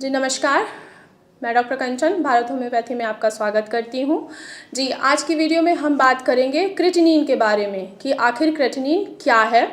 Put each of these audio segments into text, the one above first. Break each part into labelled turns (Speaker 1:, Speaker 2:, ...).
Speaker 1: जी नमस्कार, मैं डॉक्टर कंचन भारत होम्योपैथी में आपका स्वागत करती हूँ। जी आज की वीडियो में हम बात करेंगे क्रेटिनिन के बारे में कि आखिर क्रेटिनिन क्या है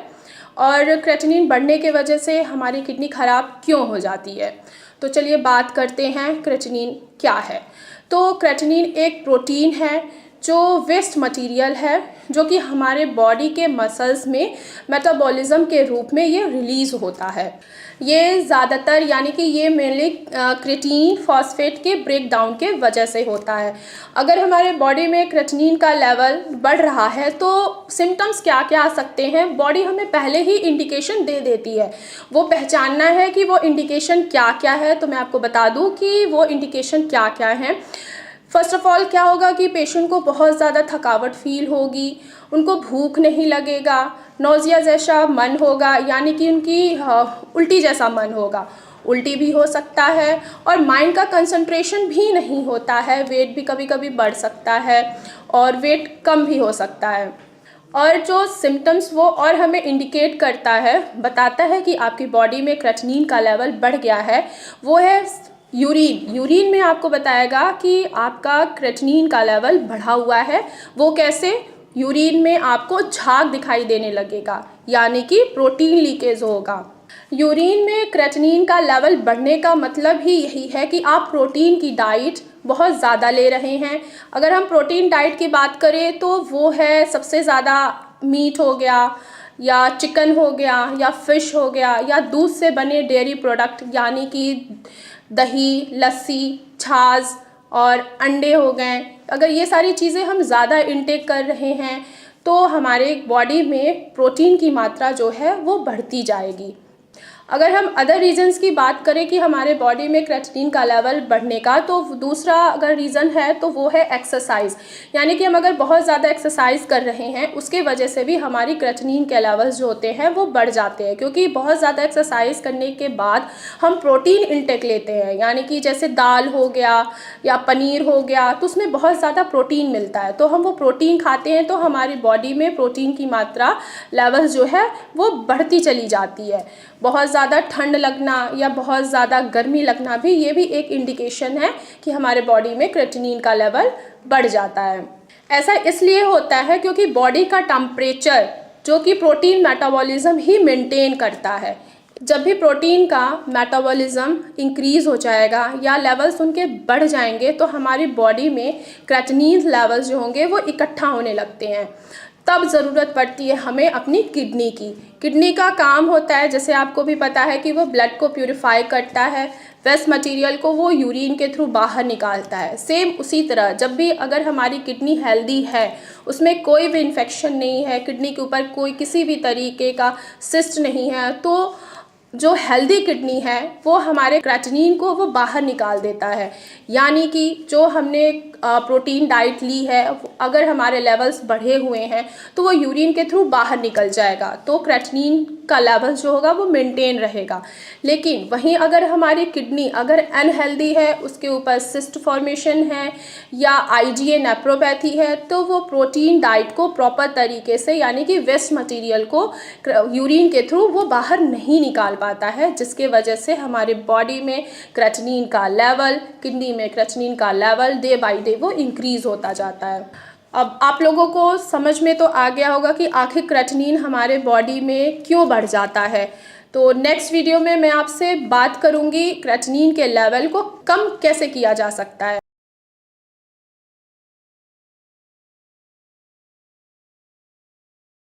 Speaker 1: और क्रेटिनिन बढ़ने के वजह से हमारी किडनी ख़राब क्यों हो जाती है। तो चलिए बात करते हैं क्रेटिनिन क्या है। तो क्रेटिनिन एक प्रोटीन है जो वेस्ट मटेरियल है जो कि हमारे बॉडी के मसल्स में मेटाबॉलिज्म के रूप में ये रिलीज़ होता है। ये ज़्यादातर यानी कि ये मेनली क्रेटिनिन फॉस्फेट के ब्रेक डाउन के वजह से होता है। अगर हमारे बॉडी में क्रेटिनिन का लेवल बढ़ रहा है तो सिम्टम्स क्या क्या आ सकते हैं, बॉडी हमें पहले ही इंडिकेशन दे देती है। वो पहचानना है कि वो इंडिकेशन क्या क्या है। तो मैं आपको बता दूं कि वो इंडिकेशन क्या क्या हैं। फर्स्ट ऑफ ऑल क्या होगा कि पेशेंट को बहुत ज़्यादा थकावट फील होगी, उनको भूख नहीं लगेगा, नोज़िया जैसा मन होगा यानी कि उनकी उल्टी जैसा मन होगा, उल्टी भी हो सकता है और माइंड का कंसंट्रेशन भी नहीं होता है, वेट भी कभी कभी बढ़ सकता है और वेट कम भी हो सकता है। और जो सिम्टम्स वो और हमें इंडिकेट करता है, बताता है कि आपकी बॉडी में क्रेटिनिन का लेवल बढ़ गया है, वो है यूरिन में आपको बताएगा कि आपका क्रेटिनिन का लेवल बढ़ा हुआ है। वो कैसे? यूरिन में आपको झाग दिखाई देने लगेगा यानी कि प्रोटीन लीकेज होगा। यूरिन में क्रेटिनिन का लेवल बढ़ने का मतलब ही यही है कि आप प्रोटीन की डाइट बहुत ज़्यादा ले रहे हैं। अगर हम प्रोटीन डाइट की बात करें तो वो है सबसे ज़्यादा मीट हो गया या चिकन हो गया या फिश हो गया या दूध से बने डेयरी प्रोडक्ट यानी कि दही, लस्सी, छाछ और अंडे हो गए। अगर ये सारी चीज़ें हम ज़्यादा इंटेक कर रहे हैं तो हमारे बॉडी में प्रोटीन की मात्रा जो है वो बढ़ती जाएगी। अगर हम अदर रीजंस की बात करें कि हमारे बॉडी में क्रेटिनिन का लेवल बढ़ने का, तो दूसरा अगर रीज़न है तो वो है एक्सरसाइज। यानी कि हम अगर बहुत ज़्यादा एक्सरसाइज कर रहे हैं उसके वजह से भी हमारी क्रेटिनिन के लेवल्स जो होते हैं वो बढ़ जाते हैं, क्योंकि बहुत ज़्यादा एक्सरसाइज करने के बाद हम प्रोटीन इंटेक लेते हैं यानी कि जैसे दाल हो गया या पनीर हो गया, तो उसमें बहुत ज़्यादा प्रोटीन मिलता है। तो हम वो प्रोटीन खाते हैं तो हमारी बॉडी में प्रोटीन की मात्रा लेवल्स जो है वो बढ़ती चली जाती है। बहुत ज़्यादा ठंड लगना या बहुत ज़्यादा गर्मी लगना भी ये भी एक इंडिकेशन है कि हमारे बॉडी में क्रेटिनिन का लेवल बढ़ जाता है। ऐसा इसलिए होता है क्योंकि बॉडी का टेम्परेचर जो कि प्रोटीन मेटाबॉलिज्म ही मेंटेन करता है। जब भी प्रोटीन का मेटाबॉलिज्म इंक्रीज़ हो जाएगा या लेवल्स उनके बढ़ जाएंगे तो हमारी बॉडी में क्रेटिनिन लेवल्स जो होंगे वो इकट्ठा होने लगते हैं। तब ज़रूरत पड़ती है हमें अपनी किडनी की। किडनी का काम होता है, जैसे आपको भी पता है, कि वो ब्लड को प्यूरिफाई करता है, वेस्ट मटेरियल को वो यूरिन के थ्रू बाहर निकालता है। सेम उसी तरह जब भी अगर हमारी किडनी हेल्दी है, उसमें कोई भी इन्फेक्शन नहीं है, किडनी के ऊपर कोई किसी भी तरीके का सिस्ट नहीं है, तो जो हेल्दी किडनी है वो हमारे क्रेटिनिन को वो बाहर निकाल देता है। यानी कि जो हमने प्रोटीन डाइट ली है, अगर हमारे लेवल्स बढ़े हुए हैं तो वो यूरिन के थ्रू बाहर निकल जाएगा, तो क्रेटिनिन का लेवल जो होगा वो मेंटेन रहेगा। लेकिन वहीं अगर हमारी किडनी अगर अनहेल्दी है, उसके ऊपर सिस्ट फॉर्मेशन है या आईजीए नेफ्रोपैथी है, तो वो प्रोटीन डाइट को प्रॉपर तरीके से यानी कि वेस्ट मटेरियल को यूरिन के थ्रू वो बाहर नहीं निकाल पाता है, जिसके वजह से हमारे बॉडी में क्रेटिनिन का लेवल, किडनी में क्रेटिनिन का लेवल डे बाय डे वो इंक्रीज़ होता जाता है। अब आप लोगों को समझ में तो आ गया होगा कि आखिर क्रेटिनिन हमारे बॉडी में क्यों बढ़ जाता है। तो नेक्स्ट वीडियो में मैं आपसे बात करूंगी क्रेटिनिन के लेवल को कम कैसे किया जा सकता है।